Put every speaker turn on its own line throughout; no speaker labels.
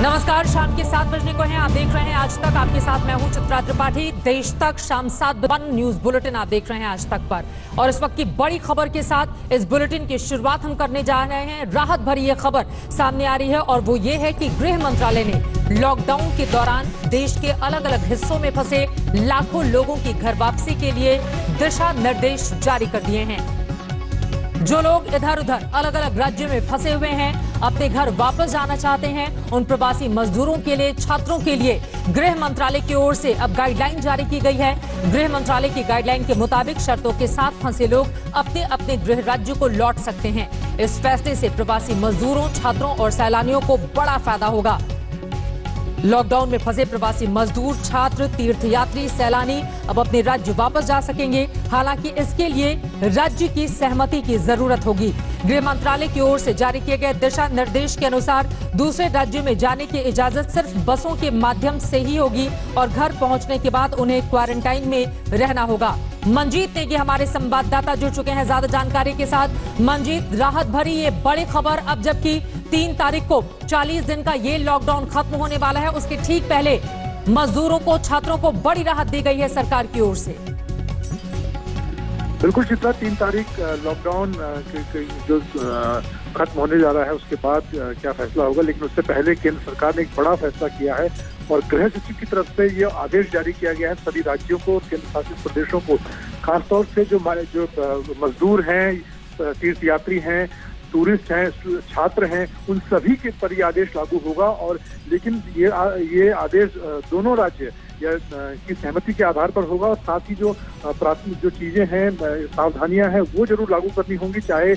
नमस्कार, शाम के 7 बजने को हैं। आप देख रहे हैं आज तक। आपके साथ मैं हूं चित्रा त्रिपाठी। देश तक शाम 7 न्यूज बुलेटिन आप देख रहे हैं आज तक पर। और इस वक्त की बड़ी खबर के साथ इस बुलेटिन की शुरुआत हम करने जा रहे हैं। राहत भरी यह खबर सामने आ रही है और वो ये है कि गृह मंत्रालय ने लॉकडाउन के दौरान देश के अलग अलग हिस्सों में फंसे लाखों लोगों की घर वापसी के लिए दिशा निर्देश जारी कर दिए हैं। जो लोग इधर उधर अलग अलग राज्यों में फंसे हुए हैं, अपने घर वापस जाना चाहते हैं, उन प्रवासी मजदूरों के लिए, छात्रों के लिए गृह मंत्रालय की ओर से अब गाइडलाइन जारी की गई है। गृह मंत्रालय की गाइडलाइन के मुताबिक शर्तों के साथ फंसे लोग अपने अपने गृह राज्यों को लौट सकते हैं। इस फैसले से प्रवासी मजदूरों, छात्रों और सैलानियों को बड़ा फायदा होगा। लॉकडाउन में फंसे प्रवासी मजदूर, छात्र, तीर्थयात्री, सैलानी अब अपने राज्य वापस जा सकेंगे। हालांकि इसके लिए राज्य की सहमति की जरूरत होगी। गृह मंत्रालय की ओर से जारी किए गए दिशा निर्देश के अनुसार दूसरे राज्यों में जाने की इजाजत सिर्फ बसों के माध्यम से ही होगी और घर पहुंचने के बाद उन्हें क्वारंटाइन में रहना होगा। मंजीत नेगी हमारे संवाददाता जुड़ चुके हैं ज्यादा जानकारी के साथ। मंजीत, राहत भरी ये बड़ी खबर अब जबकि 3 तारीख को 40 दिन का ये लॉकडाउन खत्म होने वाला है, उसके ठीक पहले मजदूरों को, छात्रों को बड़ी राहत दी गई है सरकार की ओर से।
बिल्कुल चित्रा, 3 तारीख लॉकडाउन जो खत्म होने जा रहा है उसके बाद क्या फैसला होगा, लेकिन उससे पहले केंद्र सरकार ने एक बड़ा फैसला किया है और गृह सचिव की तरफ से ये आदेश जारी किया गया है सभी राज्यों को, केंद्र शासित प्रदेशों को, खासतौर से जो मजदूर हैं, तीर्थयात्री हैं, टूरिस्ट हैं, छात्र हैं, उन सभी के पर ये आदेश लागू होगा। और लेकिन ये आदेश दोनों राज्य की सहमति के आधार पर होगा और साथ ही जो प्राथमिक जो चीजें हैं, सावधानियां हैं, वो जरूर लागू करनी होंगी। चाहे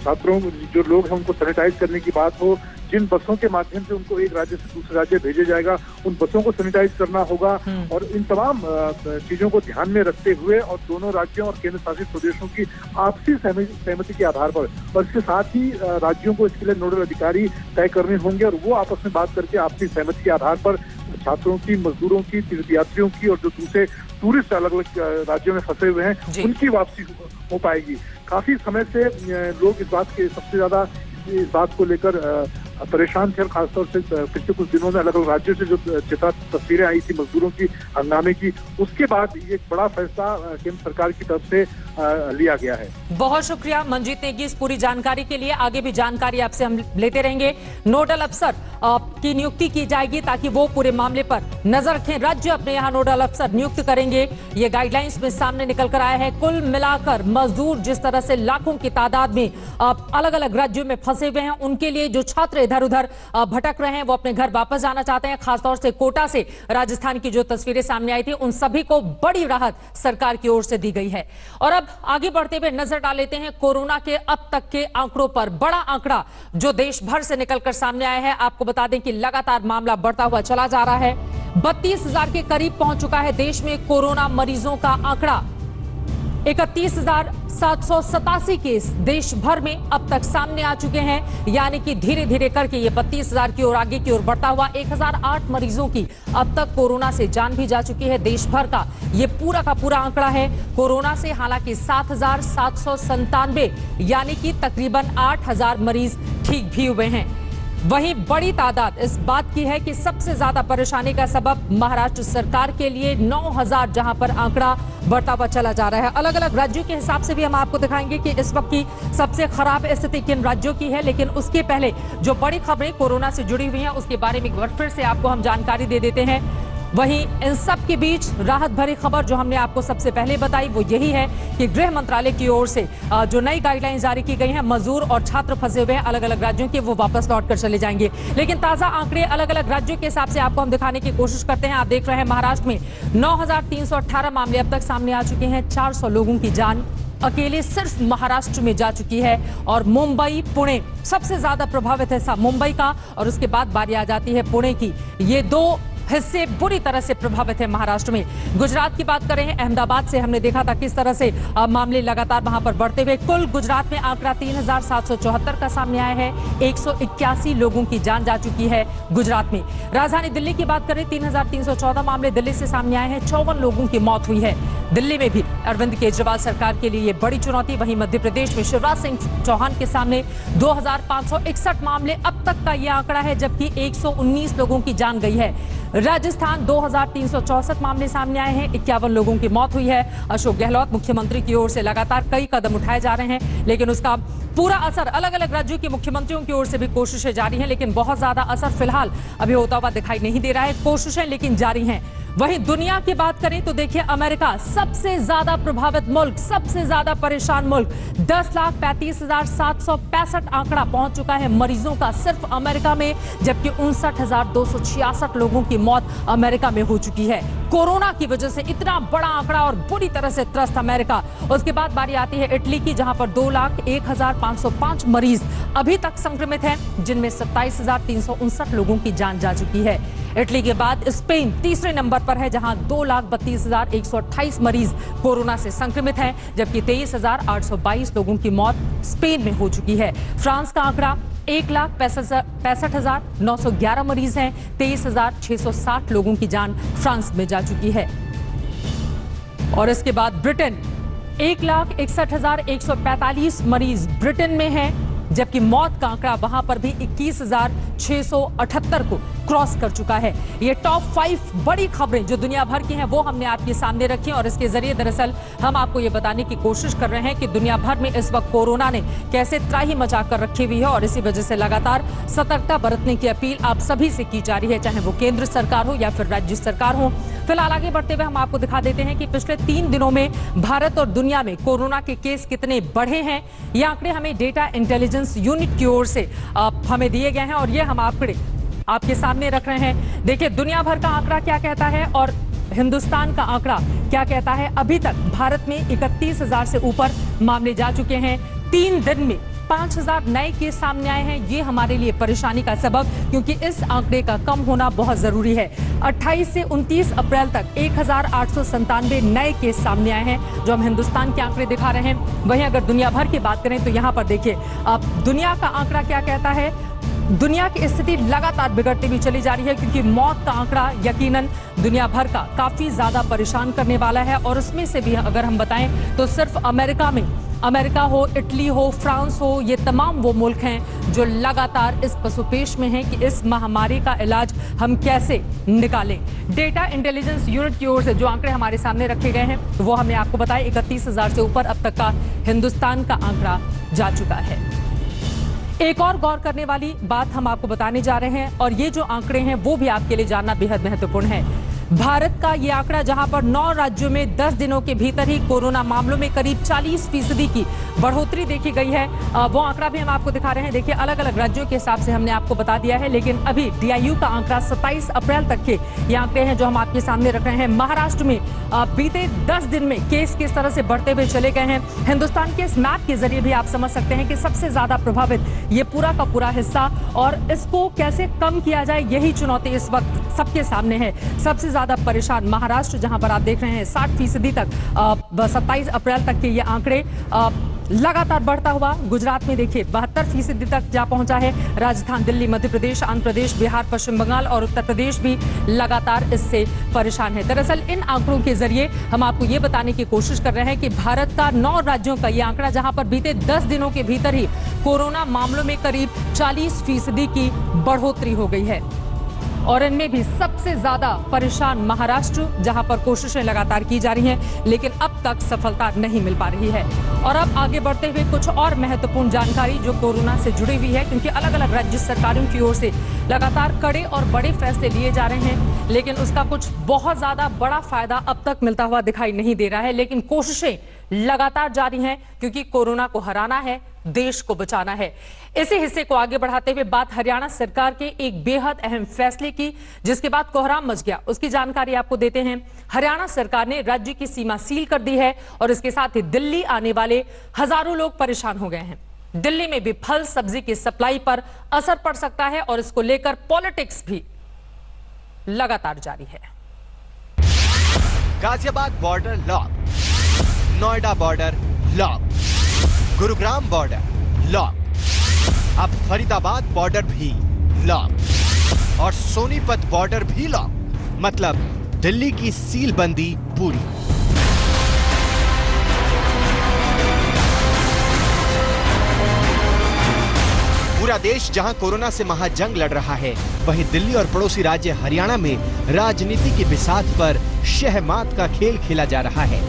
छात्रों, जो लोग हैं, उनको सैनिटाइज करने की बात हो, जिन बसों के माध्यम से उनको एक राज्य से दूसरे राज्य भेजा जाएगा उन बसों को सैनिटाइज करना होगा। और इन तमाम चीजों को ध्यान में रखते हुए और दोनों राज्यों और केंद्र शासित प्रदेशों की आपसी सहमति के आधार पर, और इसके साथ ही राज्यों को इसके लिए नोडल अधिकारी तय करने होंगे और वो आपस में बात करके आपसी सहमति के आधार पर छात्रों की, मजदूरों की, तीर्थयात्रियों की और जो दूसरे टूरिस्ट अलग अलग राज्यों में फंसे हुए हैं उनकी वापसी हो पाएगी। काफी समय से लोग सबसे ज्यादा इस बात को लेकर परेशान थे और खासतौर से पिछले कुछ दिनों में अलग अलग राज्यों से जो तस्वीरें आई थी मजदूरों की, हंगामे की, उसके बाद ये बड़ा फैसला केंद्र सरकार की तरफ से लिया गया है।
बहुत शुक्रिया मंजीत नेगी इस पूरी जानकारी के लिए। आगे भी जानकारी आपसे हम लेते रहेंगे। नोडल अफसर की नियुक्ति की जाएगी ताकि वो पूरे मामले पर नजर रखें। राज्य अपने यहाँ नोडल अफसर नियुक्त करेंगे। ये गाइडलाइंस में सामने निकल कर आया है। कुल मिलाकर मजदूर जिस तरह से लाखों की तादाद में अलग अलग राज्यों में फंसे हुए हैं, उनके लिए जो छात्र इधर उधर भटक रहे हैं, वो अपने घर वापस जाना चाहते हैं, खासतौर से कोटा से राजस्थान की जो तस्वीरें सामने आई थी, उन सभी को बड़ी राहत सरकार की ओर से दी गई है। और अब आगे बढ़ते हुए नजर डाल लेते हैं कोरोना के अब तक के आंकड़ों पर। बड़ा आंकड़ा जो देश भर से निकलकर सामने आया है। आपको बता दें कि लगातार मामला बढ़ता हुआ चला जा रहा है। 32,000 के करीब पहुंच चुका है देश में कोरोना मरीजों का आंकड़ा। 31,787 केस देश भर में अब तक सामने आ चुके हैं, यानी कि धीरे धीरे करके ये 32,000 की ओर आगे की ओर बढ़ता हुआ 1,008 मरीजों की अब तक कोरोना से जान भी जा चुकी है। देश भर का ये पूरा का पूरा आंकड़ा है। कोरोना से हालांकि 7,797 यानी कि तकरीबन 8,000 मरीज ठीक भी हुए हैं। वहीं बड़ी तादाद इस बात की है कि सबसे ज्यादा परेशानी का सबब महाराष्ट्र सरकार के लिए 9,000 जहां पर आंकड़ा बढ़ता हुआ चला जा रहा है। अलग अलग राज्यों के हिसाब से भी हम आपको दिखाएंगे कि इस वक्त की सबसे खराब स्थिति किन राज्यों की है, लेकिन उसके पहले जो बड़ी खबरें कोरोना से जुड़ी हुई हैं उसके बारे में एक बार फिर से आपको हम जानकारी दे देते हैं। वहीं इन सब के बीच राहत भरी खबर जो हमने आपको सबसे पहले बताई वो यही है कि गृह मंत्रालय की ओर से जो नई गाइडलाइन जारी की गई हैं, मजदूर और छात्र फंसे हुए हैं अलग अलग राज्यों के, वो वापस लौट कर चले जाएंगे। लेकिन ताजा आंकड़े अलग अलग राज्यों के हिसाब से आपको हम दिखाने की कोशिश करते हैं। आप देख रहे हैं महाराष्ट्र में 9,318 मामले अब तक सामने आ चुके हैं। 400 लोगों की जान अकेले सिर्फ महाराष्ट्र में जा चुकी है। और मुंबई, पुणे सबसे ज्यादा प्रभावित है मुंबई का, और उसके बाद बारी आ जाती है पुणे की। ये 2 हिस्से बुरी तरह से प्रभावित है महाराष्ट्र में। गुजरात की बात करें, अहमदाबाद से हमने देखा था किस तरह से मामले लगातार वहां पर बढ़ते हुए। कुल गुजरात में आंकड़ा 3774 का सामने आया है। 181 लोगों की जान जा चुकी है गुजरात में। राजधानी दिल्ली की बात करें, 3314 मामले दिल्ली से सामने आए हैं। 54 लोगों की मौत हुई है। दिल्ली में भी अरविंद केजरीवाल सरकार के लिए ये बड़ी चुनौती। वहीं मध्य प्रदेश में शिवराज सिंह चौहान के सामने 2561 मामले अब तक का ये आंकड़ा है, जबकि 119 लोगों की जान गई है। राजस्थान 2364 मामले सामने आए हैं। 51 लोगों की मौत हुई है। अशोक गहलोत मुख्यमंत्री की ओर से लगातार कई कदम उठाए जा रहे हैं, लेकिन उसका पूरा असर अलग अलग राज्यों के मुख्यमंत्रियों की ओर से भी कोशिशें जारी हैं, लेकिन बहुत ज्यादा असर फिलहाल अभी होता हुआ दिखाई नहीं दे रहा है। कोशिशें लेकिन जारी हैं। वहीं दुनिया की बात करें तो देखिए, अमेरिका सबसे ज्यादा प्रभावित मुल्क, सबसे ज्यादा परेशान मुल्क। 10,35,765 आंकड़ा पहुंच चुका है मरीजों का सिर्फ अमेरिका में, जबकि 59,266 लोगों की मौत अमेरिका में हो चुकी है कोरोना की वजह से। इतना बड़ा आंकड़ा और बुरी तरह से त्रस्त अमेरिका। उसके बाद बारी आती है इटली की, जहां पर 2,01,505 मरीज अभी तक संक्रमित हैं, जिनमें 27,359 लोगों की जान जा चुकी है। इटली के बाद स्पेन तीसरे नंबर पर है, जहां 2,32,128 मरीज कोरोना से संक्रमित हैं, जबकि 23,822 लोगों की मौत स्पेन में हो चुकी है। फ्रांस का आंकड़ा 1,65,911 मरीज हैं। 23,660 लोगों की जान फ्रांस में जा चुकी है। और इसके बाद ब्रिटेन, 1,61,145 मरीज ब्रिटेन में हैं, जबकि मौत का आंकड़ा वहां पर भी 21,678 को क्रॉस कर चुका है। ये टॉप 5 बड़ी खबरें जो दुनिया भर की हैं वो हमने आपके सामने रखी और इसके जरिए दरअसल हम आपको ये बताने की कोशिश कर रहे हैं कि दुनिया भर में इस वक्त कोरोना ने कैसे त्राही मचा कर रखी हुई है, और इसी वजह से लगातार सतर्कता बरतने की अपील आप सभी से की जा रही है, चाहे वो केंद्र सरकार हो या फिर राज्य सरकार हो। फिलहाल आगे बढ़ते हुए हम आपको दिखा देते हैं कि पिछले 3 दिनों में भारत और दुनिया में कोरोना के केस कितने बढ़े हैं। ये आंकड़े हमें डेटा इंटेलिजेंस यूनिट की ओर से हमें दिए गए हैं और ये हम आंकड़े आपके सामने रख रहे हैं। देखिए, दुनिया भर का आंकड़ा क्या कहता है और हिंदुस्तान का आंकड़ा क्या कहता है। अभी तक भारत में 31,000 से ऊपर मामले जा चुके हैं। 3 दिन में 5,000 नए केस सामने आए हैं। ये हमारे लिए परेशानी का सबब, क्योंकि इस आंकड़े का कम होना बहुत जरूरी है। 28 से 29 अप्रैल तक 1,897 नए केस सामने आए हैं, जो हम हिंदुस्तान के आंकड़े दिखा रहे हैं। वहीं अगर दुनिया भर की बात करें तो यहाँ पर देखिए, अब दुनिया का आंकड़ा क्या कहता है। दुनिया की स्थिति लगातार बिगड़ती हुई चली जा रही है, क्योंकि मौत का आंकड़ा यकीनन दुनिया भर का काफी ज्यादा परेशान करने वाला है। और उसमें से भी अगर हम बताएं तो सिर्फ अमेरिका हो, इटली हो, फ्रांस हो, ये तमाम वो मुल्क हैं जो लगातार इस पसोपेश में हैं कि इस महामारी का इलाज हम कैसे निकालें। डेटा इंटेलिजेंस यूनिट की ओर से जो आंकड़े हमारे सामने रखे गए हैं वो हमने आपको बताया। 31,000 से ऊपर अब तक का हिंदुस्तान का आंकड़ा जा चुका है। एक और गौर करने वाली बात हम आपको बताने जा रहे हैं, और ये जो आंकड़े हैं वो भी आपके लिए जानना बेहद महत्वपूर्ण है। भारत का ये आंकड़ा, जहां पर 9 राज्यों में 10 दिनों के भीतर ही कोरोना मामलों में करीब 40% की बढ़ोतरी देखी गई है, वो आंकड़ा भी हम आपको दिखा रहे हैं। देखिए, अलग अलग राज्यों के हिसाब से हमने आपको बता दिया है, लेकिन अभी DIU का आंकड़ा 27 अप्रैल तक के ये आंकड़े हैं जो हम आपके सामने रख रहे हैं। महाराष्ट्र में बीते 10 दिन में केस किस तरह से बढ़ते हुए चले गए हैं, हिंदुस्तान के इस मैप के जरिए भी आप समझ सकते हैं कि सबसे ज्यादा प्रभावित ये पूरा का पूरा हिस्सा, और इसको कैसे कम किया जाए यही चुनौती इस वक्त सबके सामने है। सबसे ज्यादा परेशान महाराष्ट्र, जहां पर आप देख रहे हैं 60% तक 27 अप्रैल तक के ये आंकड़े लगातार बढ़ता हुआ। गुजरात में देखिए 72% तक जा पहुंचा है। राजस्थान, दिल्ली, मध्य प्रदेश, आंध्र प्रदेश, बिहार, पश्चिम बंगाल और उत्तर प्रदेश भी लगातार इससे परेशान है। दरअसल इन आंकड़ों के जरिए हम आपको ये बताने की कोशिश कर रहे हैं कि भारत का 9 राज्यों का ये आंकड़ा, जहां पर बीते 10 दिनों के भीतर ही कोरोना मामलों में करीब 40% की बढ़ोतरी हो गई है, और इनमें भी सबसे ज्यादा परेशान महाराष्ट्र, जहां पर कोशिशें लगातार की जा रही हैं, लेकिन अब तक सफलता नहीं मिल पा रही है। और अब आगे बढ़ते हुए कुछ और महत्वपूर्ण जानकारी जो कोरोना से जुड़ी हुई है, क्योंकि अलग अलग राज्य सरकारों की ओर से लगातार कड़े और बड़े फैसले लिए जा रहे हैं, लेकिन उसका कुछ बहुत ज्यादा बड़ा फायदा अब तक मिलता हुआ दिखाई नहीं दे रहा है। लेकिन कोशिशें लगातार जारी हैं, क्योंकि कोरोना को हराना है, देश को बचाना है। इसी हिस्से को आगे बढ़ाते हुए बात हरियाणा सरकार के एक बेहद अहम फैसले की, जिसके बाद कोहराम मच गया, उसकी जानकारी आपको देते हैं। हरियाणा सरकार ने राज्य की सीमा सील कर दी है, और इसके साथ ही दिल्ली आने वाले हजारों लोग परेशान हो गए हैं। दिल्ली में भी फल सब्जी की सप्लाई पर असर पड़ सकता है, और इसको लेकर पॉलिटिक्स भी लगातार जारी है।
Ghaziabad border lock, Noida border lock, Gurugram border lock, अब फरीदाबाद बॉर्डर भी लॉक और सोनीपत बॉर्डर भी लॉक। मतलब दिल्ली की सीलबंदी पूरी। पूरा देश जहां कोरोना से महाजंग लड़ रहा है, वहीं दिल्ली और पड़ोसी राज्य हरियाणा में राजनीति की बिसात पर शहमात का खेल खेला जा रहा है।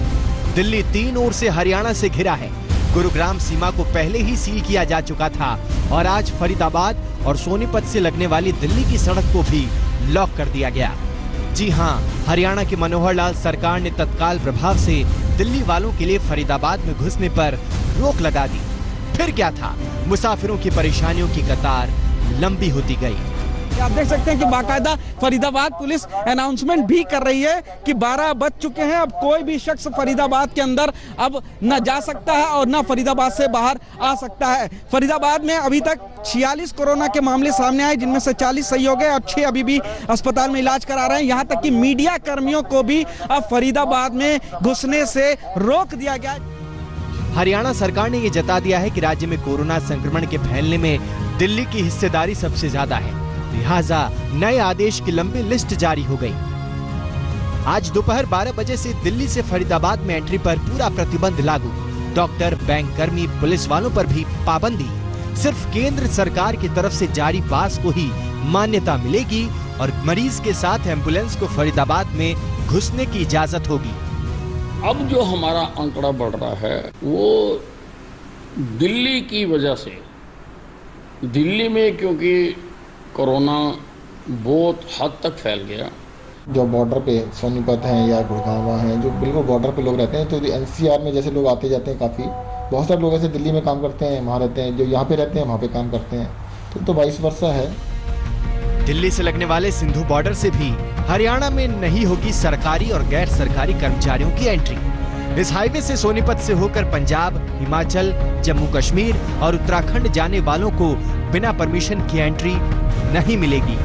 दिल्ली तीन ओर से हरियाणा से घिरा है। गुरुग्राम सीमा को पहले ही सील किया जा चुका था और आज फरीदाबाद और सोनीपत से लगने वाली दिल्ली की सड़क को भी लॉक कर दिया गया। जी हां, हरियाणा के मनोहर लाल सरकार ने तत्काल प्रभाव से दिल्ली वालों के लिए फरीदाबाद में घुसने पर रोक लगा दी। फिर क्या था, मुसाफिरों की परेशानियों की कतार लंबी होती गई।
आप देख सकते हैं कि बाकायदा फरीदाबाद पुलिस अनाउंसमेंट भी कर रही है कि 12 बज चुके हैं, अब कोई भी शख्स फरीदाबाद के अंदर अब न जा सकता है और न फरीदाबाद से बाहर आ सकता है। फरीदाबाद में अभी तक 46 कोरोना के मामले सामने आए, जिनमें से 40 सही हो गए और 6 अभी भी अस्पताल में इलाज करा रहे हैं। यहाँ तक कि मीडिया कर्मियों को भी अब फरीदाबाद में घुसने से रोक दिया गया।
हरियाणा सरकार ने ये जता दिया है कि राज्य में कोरोना संक्रमण के फैलने में दिल्ली की हिस्सेदारी सबसे ज्यादा है, लिहाजा नए आदेश की लंबी लिस्ट जारी हो गई। आज दोपहर 12 बजे से दिल्ली से फरीदाबाद में एंट्री पर पूरा प्रतिबंध लागू। डॉक्टर, बैंक कर्मी, पुलिस वालों पर भी पाबंदी। सिर्फ केंद्र सरकार की तरफ से जारी पास को ही मान्यता मिलेगी और मरीज के साथ एम्बुलेंस को फरीदाबाद में घुसने की इजाजत होगी।
अब जो हमारा आंकड़ा बढ़ रहा है वो दिल्ली की वजह से, दिल्ली में क्योंकि कोरोना बहुत हद तक फैल गया।
जो बॉर्डर पे सोनीपत हैं या गुड़गांव हैं, जो बिल्कुल बॉर्डर पे लोग रहते हैं, तो एनसीआर में जैसे लोग आते जाते हैं काफ़ी, बहुत सारे लोग ऐसे दिल्ली में काम करते हैं, वहाँ रहते हैं, जो यहाँ पे रहते हैं वहाँ पे काम करते हैं, तो वाइस वर्सा है।
दिल्ली से लगने वाले सिंधु बॉर्डर से भी हरियाणा में नहीं होगी सरकारी और गैर सरकारी कर्मचारियों की एंट्री। इस हाईवे से सोनीपत से होकर पंजाब, हिमाचल, जम्मू कश्मीर और उत्तराखंड जाने वालों को बिना परमिशन की एंट्री नहीं मिलेगी।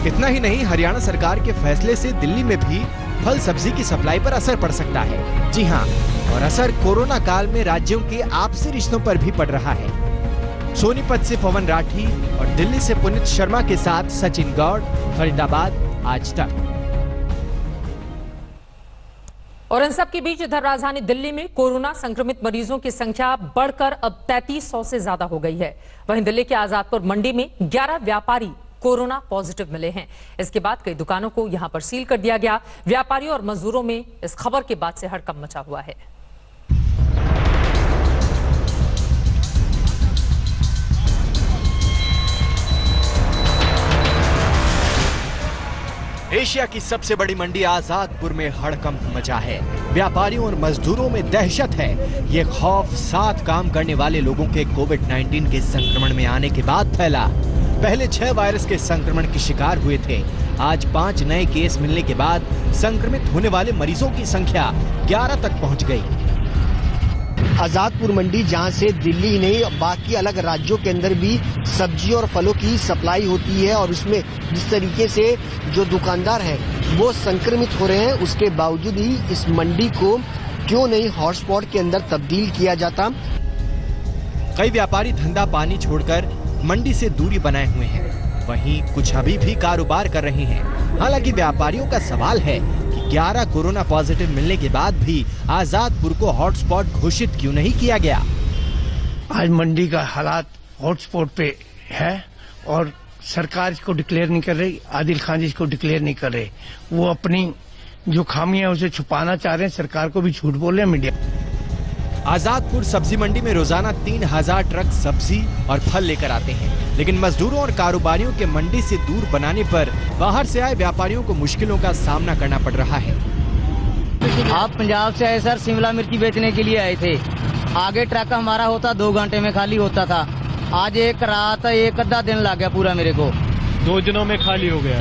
इतना ही नहीं, हरियाणा सरकार के फैसले से दिल्ली में भी फल सब्जी की सप्लाई पर असर पड़ सकता है। जी हां, और असर कोरोना काल में राज्यों के आपसी रिश्तों पर भी पड़ रहा है। सोनीपत से पवन राठी और दिल्ली से पुनीत शर्मा के साथ सचिन गौड़, फरीदाबाद, आज तक।
और इन सब के बीच इधर राजधानी दिल्ली में कोरोना संक्रमित मरीजों की संख्या बढ़कर अब 3300 से ज्यादा हो गई है। वहीं दिल्ली के आजादपुर मंडी में 11 व्यापारी कोरोना पॉजिटिव मिले हैं। इसके बाद कई दुकानों को यहां पर सील कर दिया गया। व्यापारियों और मजदूरों में इस खबर के बाद से हड़कंप मचा हुआ है।
एशिया की सबसे बड़ी मंडी आजादपुर में हड़कंप मचा है। व्यापारियों और मजदूरों में दहशत है। ये खौफ 7 काम करने वाले लोगों के कोविड-19 के संक्रमण में आने के बाद फैला। पहले 6 वायरस के संक्रमण के शिकार हुए थे। आज 5 नए केस मिलने के बाद संक्रमित होने वाले मरीजों की संख्या 11 तक पहुंच गई।
आजादपुर मंडी, जहां से दिल्ली ही नहीं बाकी अलग राज्यों के अंदर भी सब्जी और फलों की सप्लाई होती है, और उसमें जिस तरीके से जो दुकानदार हैं वो संक्रमित हो रहे हैं, उसके बावजूद ही इस मंडी को क्यों नहीं हॉटस्पॉट के अंदर तब्दील किया जाता।
कई व्यापारी धंधा पानी छोड़कर मंडी से दूरी बनाए हुए हैं, वहीं कुछ अभी भी कारोबार कर रहे हैं। हालांकि व्यापारियों का सवाल है कि 11 कोरोना पॉजिटिव मिलने के बाद भी आजादपुर को हॉटस्पॉट घोषित क्यों नहीं किया गया।
आज मंडी का हालात हॉटस्पॉट पे है और सरकार इसको डिक्लेयर नहीं कर रही, आदिल खान जी इसको डिक्लेयर नहीं कर रहे। वो अपनी जो खामियां उसे छुपाना चाह रहे हैं, सरकार को भी झूठ बोल रहे हैं मीडिया।
आजादपुर सब्जी मंडी में रोजाना 3000 ट्रक सब्जी और फल लेकर आते हैं, लेकिन मजदूरों और कारोबारियों के मंडी से दूर बनाने पर बाहर से आए व्यापारियों को मुश्किलों का सामना करना पड़ रहा है।
आप पंजाब से आए सर, शिमला मिर्ची बेचने के लिए आए थे। आगे ट्रक हमारा होता 2 घंटे में खाली होता था। आज एक रात 1 आधा दिन लग गया पूरा मेरे को।
2 दिनों में खाली हो गया।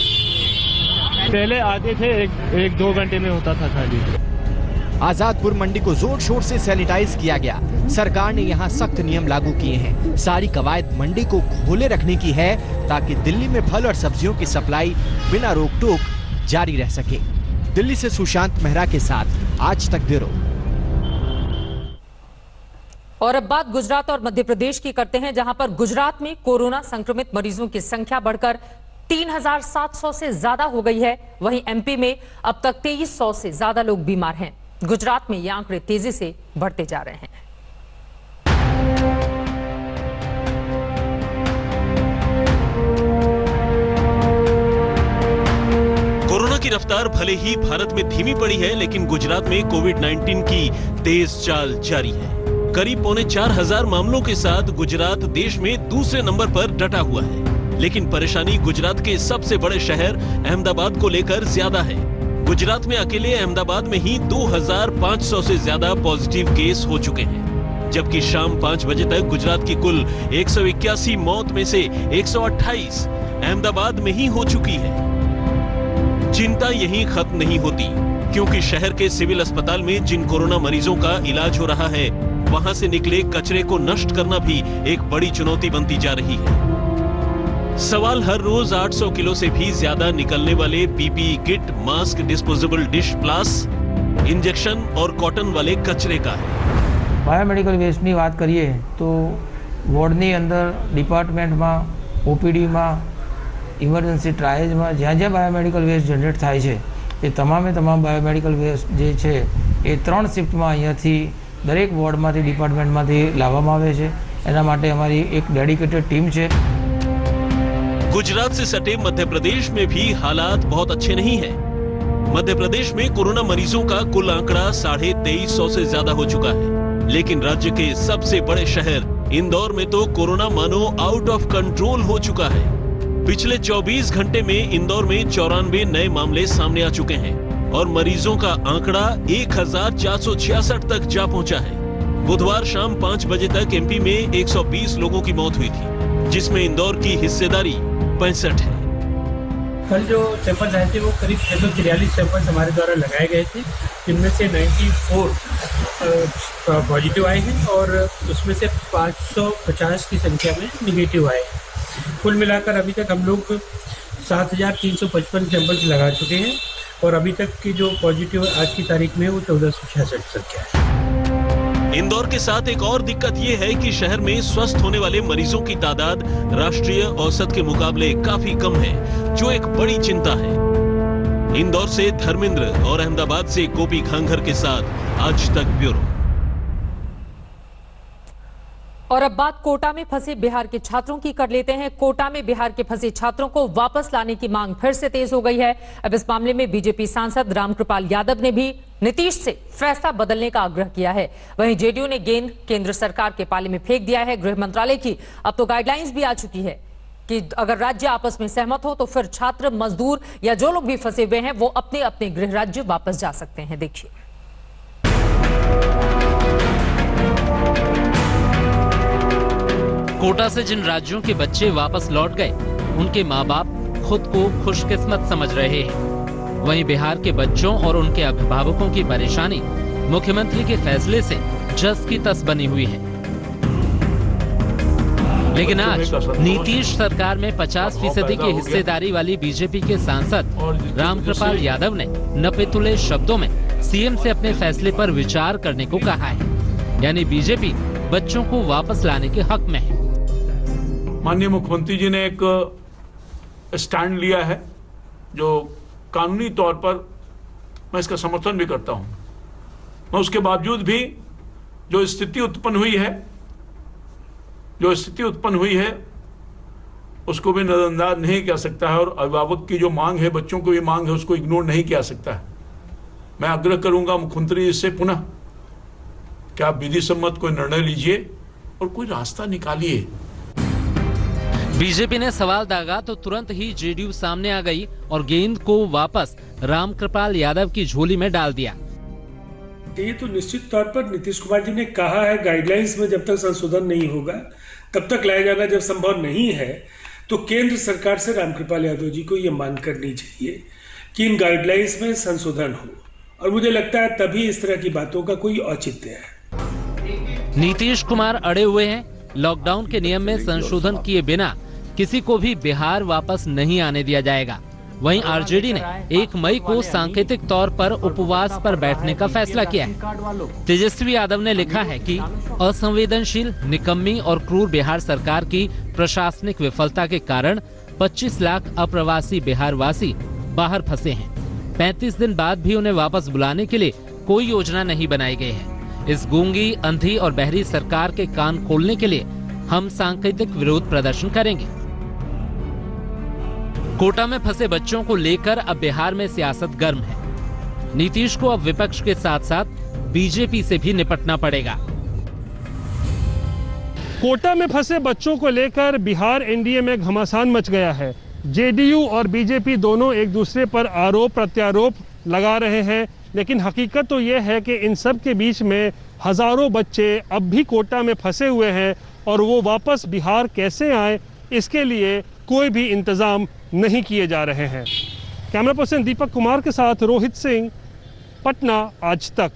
पहले आते थे 1-2 घंटे में होता था खाली।
आजादपुर मंडी को जोर शोर से सैनिटाइज किया गया। सरकार ने यहाँ सख्त नियम लागू किए हैं। सारी कवायद मंडी को खोले रखने की है ताकि दिल्ली में फल और सब्जियों की सप्लाई बिना रोक टोक जारी रह सके। दिल्ली से सुशांत मेहरा के साथ आज तक ब्यूरो।
और अब बात गुजरात और मध्य प्रदेश की करते हैं, जहां पर गुजरात में कोरोना संक्रमित मरीजों की संख्या बढ़कर 3700 से ज्यादा हो गई है। वहीं एमपी में अब तक 2300 से ज्यादा लोग बीमार हैं। गुजरात में ये आंकड़े तेजी से बढ़ते जा रहे हैं।
कोरोना की रफ्तार भले ही भारत में धीमी पड़ी है, लेकिन गुजरात में कोविड-19 की तेज चाल जारी है। करीब 4,500 मामलों के साथ गुजरात देश में दूसरे नंबर पर डटा हुआ है। लेकिन परेशानी गुजरात के सबसे बड़े शहर अहमदाबाद को लेकर ज्यादा है। गुजरात में अकेले अहमदाबाद में ही 2,500 से ज्यादा पॉजिटिव केस हो चुके हैं, जबकि शाम 5 बजे तक गुजरात की कुल 181 मौत में से 128 अहमदाबाद में ही हो चुकी है। चिंता यहीं खत्म नहीं होती, क्योंकि शहर के सिविल अस्पताल में जिन कोरोना मरीजों का इलाज हो रहा है, वहां से निकले कचरे को नष्ट करना भी एक बड़ी चुनौती बनती जा रही है। सवाल हर रोज 800 किलो से भी ज्यादा निकलने वाले PPE kit, mask, disposable dish प्लास, इंजेक्शन और कॉटन वाले कचरे का है।
बायोमेडिकल वेस्टની વાત કરીએ તો વોર્ડની અંદર ડિપાર્ટમેન્ટમાં, ઓપીડીમાં, ઇમરજન્સી ટ્રાયજમાં જ્યાં બાયોમેડિકલ વેસ્ટ જનરેટ થાય છે એ તમામ બાયોમેડિકલ વેસ્ટ જે છે એ 3 શિફ્ટમાં અહીંયાથી દરેક વોર્ડમાંથી ડિપાર્ટમેન્ટમાંથી લાવવામાં આવે છે। એના માટે અમારી એક ડેડિકેટેડ ટીમ છે।
गुजरात से सटे मध्य प्रदेश में भी हालात बहुत अच्छे नहीं हैं। मध्य प्रदेश में कोरोना मरीजों का कुल आंकड़ा 2350 से ज्यादा हो चुका है, लेकिन राज्य के सबसे बड़े शहर इंदौर में तो कोरोना मानो आउट ऑफ कंट्रोल हो चुका है। पिछले 24 घंटे में इंदौर में 94 नए मामले सामने आ चुके हैं और मरीजों का आंकड़ा 1466 तक जा पहुंचा है। बुधवार शाम 5 बजे तक एमपी में 120 लोगों की मौत हुई थी, जिसमें इंदौर की हिस्सेदारी 65 है।
कल जो सैंपल आए थे वो करीब 643 सैंपल हमारे द्वारा लगाए गए थे, जिनमें से 94 पॉजिटिव आए हैं और उसमें से 550 की संख्या में निगेटिव आए हैं। कुल मिलाकर अभी तक हम लोग 7,355 सैंपल्स लगा चुके हैं और अभी तक की जो पॉजिटिव आज की तारीख में वो 1466 संख्या है।
इंदौर के साथ एक और दिक्कत ये है कि शहर में स्वस्थ होने वाले मरीजों की तादाद राष्ट्रीय औसत के मुकाबले काफी कम है, जो एक बड़ी चिंता है। इंदौर से धर्मेंद्र और अहमदाबाद से गोपी खांघर के साथ आज तक ब्यूरो।
और अब बात कोटा में फंसे बिहार के छात्रों की कर लेते हैं। कोटा में बिहार के फंसे छात्रों को वापस लाने की मांग फिर से तेज हो गई है। अब इस मामले में बीजेपी सांसद रामकृपाल यादव ने भी नीतीश से फैसला बदलने का आग्रह किया है। वहीं जेडीयू ने गेंद केंद्र सरकार के पाले में फेंक दिया है। गृह मंत्रालय की अब तो गाइडलाइंस भी आ चुकी है कि अगर राज्य आपस में सहमत हो तो फिर छात्र, मजदूर या जो लोग भी फंसे हुए हैं वो अपने अपने गृह राज्य वापस जा सकते हैं। देखिए,
कोटा से जिन राज्यों के बच्चे वापस लौट गए, उनके माँ बाप खुद को खुशकिस्मत समझ रहे हैं। वहीं बिहार के बच्चों और उनके अभिभावकों की परेशानी मुख्यमंत्री के फैसले से जस की तस बनी हुई है। लेकिन आज नीतीश सरकार में 50% की हिस्सेदारी वाली बीजेपी के सांसद रामकृपाल यादव ने नपेतुले शब्दों में सीएम से अपने फैसले पर विचार करने को कहा है। यानी बीजेपी बच्चों को वापस लाने के हक में है।
माननीय मुख्यमंत्री जी ने एक स्टैंड लिया है जो कानूनी तौर पर मैं इसका समर्थन भी करता हूं। मैं उसके बावजूद भी जो स्थिति उत्पन्न हुई है उसको भी नजरअंदाज नहीं किया सकता है और अभिभावक की जो मांग है, बच्चों की भी मांग है, उसको इग्नोर नहीं किया सकता है। मैं आग्रह करूंगा मुख्यमंत्री जी से पुनः कि आप विधि सम्मत कोई निर्णय लीजिए और कोई रास्ता निकालिए।
बीजेपी ने सवाल दागा तो तुरंत ही जेडीयू सामने आ गई और गेंद को वापस रामकृपाल यादव की झोली में डाल दिया।
ये तो निश्चित तौर पर नीतीश कुमार जी ने कहा है, गाइडलाइंस में जब तक संशोधन नहीं होगा तब तक लाया जाना जब संभव नहीं है, तो केंद्र सरकार से रामकृपाल यादव जी को ये मांग करनी चाहिए कि इन गाइडलाइंस में संशोधन हो, और मुझे लगता है तभी इस तरह की बातों का कोई औचित्य है।
नीतीश कुमार अड़े हुए हैं। लॉकडाउन के नियम में संशोधन किए बिना किसी को भी बिहार वापस नहीं आने दिया जाएगा। वहीं आरजेडी ने 1 मई को सांकेतिक तौर पर उपवास पर बैठने का फैसला किया है। तेजस्वी यादव ने लिखा है कि असंवेदनशील, निकम्मी और क्रूर बिहार सरकार की प्रशासनिक विफलता के कारण 25 लाख अप्रवासी बिहारवासी बाहर फंसे हैं। 35 दिन बाद भी उन्हें वापस बुलाने के लिए कोई योजना नहीं बनाई गई है। इस गूंगी, अंधी और बहरी सरकार के कान खोलने के लिए हम सांकेतिक विरोध प्रदर्शन करेंगे। कोटा में फंसे बच्चों को लेकर अब बिहार में सियासत गर्म है। नीतीश को अब विपक्ष के साथ साथ बीजेपी से भी निपटना पड़ेगा।
कोटा में फंसे बच्चों को लेकर बिहार एनडीए में घमासान मच गया है। जेडीयू और बीजेपी दोनों एक दूसरे पर आरोप प्रत्यारोप लगा रहे हैं, लेकिन हकीकत तो यह है कि इन सब के बीच में हजारों बच्चे अब भी कोटा में फंसे हुए हैं और वो वापस बिहार कैसे आए, इसके लिए कोई भी इंतजाम नहीं किए जा रहे हैं। कैमरा पर्सन दीपक कुमार के साथ रोहित सिंह, पटना, आज तक।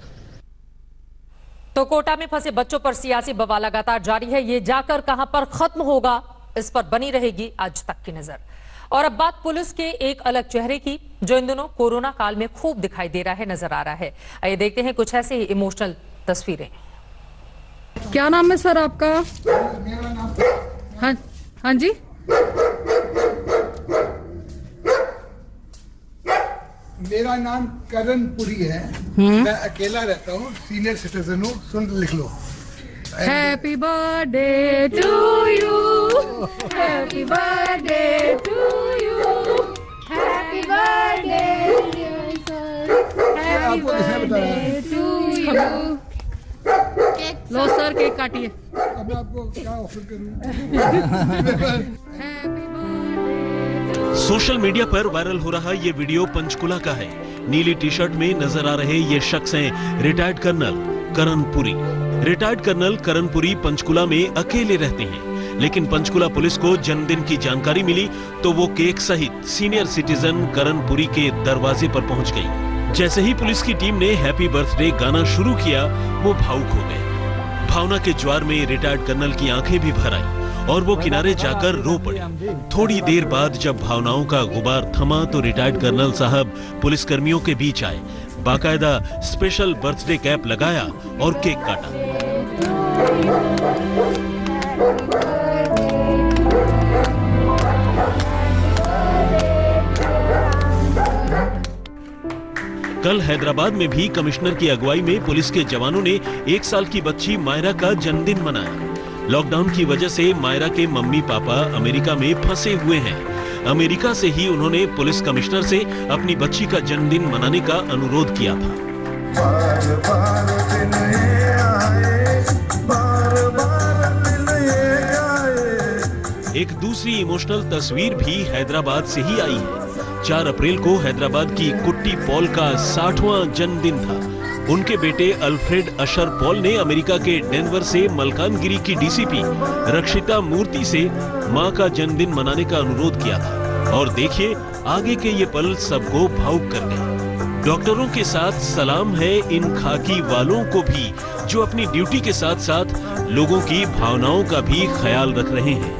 तो कोटा में फंसे बच्चों पर सियासी बवाल लगातार जारी है। ये जाकर कहां पर खत्म होगा, इस पर बनी रहेगी आज तक की नजर। और अब बात पुलिस के एक अलग चेहरे की, जो इन दिनों कोरोना काल में खूब दिखाई दे रहा है, नजर आ रहा है। आइए देखते हैं कुछ ऐसे ही इमोशनल तस्वीरें।
क्या नाम है सर आपका? हाँ जी,
मेरा नाम करण पुरी है। मैं अकेला रहता हूँ, सीनियर सिटीजन हूँ। सुन, लिख लो।
Happy birthday to you, happy birthday to you, happy birthday happy birthday to you. लो सर, केक काटिए।
अब मैं आपको क्या ऑफर करूँ?
सोशल मीडिया पर वायरल हो रहा ये वीडियो पंचकुला का है। नीली टी शर्ट में नजर आ रहे ये शख्स हैं रिटायर्ड कर्नल करण पुरी। रिटायर्ड कर्नल करण पुरी पंचकुला में अकेले रहते हैं, लेकिन पंचकुला पुलिस को जन्मदिन की जानकारी मिली तो वो केक सहित सीनियर सिटीजन करण पुरी के दरवाजे पर पहुंच गई। जैसे ही पुलिस की टीम ने हैप्पी बर्थडे गाना शुरू किया, वो भावुक हो गए। भावना के ज्वार में रिटायर्ड कर्नल की आंखें भी भर आई और वो किनारे जाकर रो पड़े। थोड़ी देर बाद जब भावनाओं का गुबार थमा तो रिटायर्ड कर्नल साहब पुलिसकर्मियों के बीच आए, बाकायदा स्पेशल बर्थडे कैप लगाया और केक काटा। कल हैदराबाद में भी कमिश्नर की अगुवाई में पुलिस के जवानों ने 1 साल की बच्ची मायरा का जन्मदिन मनाया। लॉकडाउन की वजह से मायरा के मम्मी पापा अमेरिका में फंसे हुए हैं। अमेरिका से ही उन्होंने पुलिस कमिश्नर से अपनी बच्ची का जन्मदिन मनाने का अनुरोध किया था। एक दूसरी इमोशनल तस्वीर भी हैदराबाद से ही आई है। 4 अप्रैल को हैदराबाद की कुट्टी पॉल का 60वां जन्मदिन था। उनके बेटे अल्फ्रेड अशर पॉल ने अमेरिका के डेनवर से मलकानगिरी की डीसीपी रक्षिता मूर्ति से मां का जन्मदिन मनाने का अनुरोध किया था। और देखिए, आगे के ये पल सबको भावुक कर गए। डॉक्टरों के साथ सलाम है इन खाकी वालों को भी, जो अपनी ड्यूटी के साथ साथ लोगों की भावनाओं का भी ख्याल रख रहे हैं।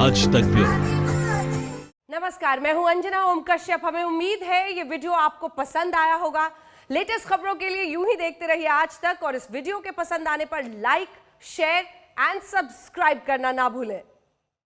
आज तक ब्यूरो।
नमस्कार, मैं हूं अंजना ओम कश्यप। हमें उम्मीद है ये वीडियो आपको पसंद आया होगा। लेटेस्ट खबरों के लिए यूं ही देखते रहिए आज तक, और इस वीडियो के पसंद आने पर लाइक, शेयर एंड सब्सक्राइब करना ना भूलें।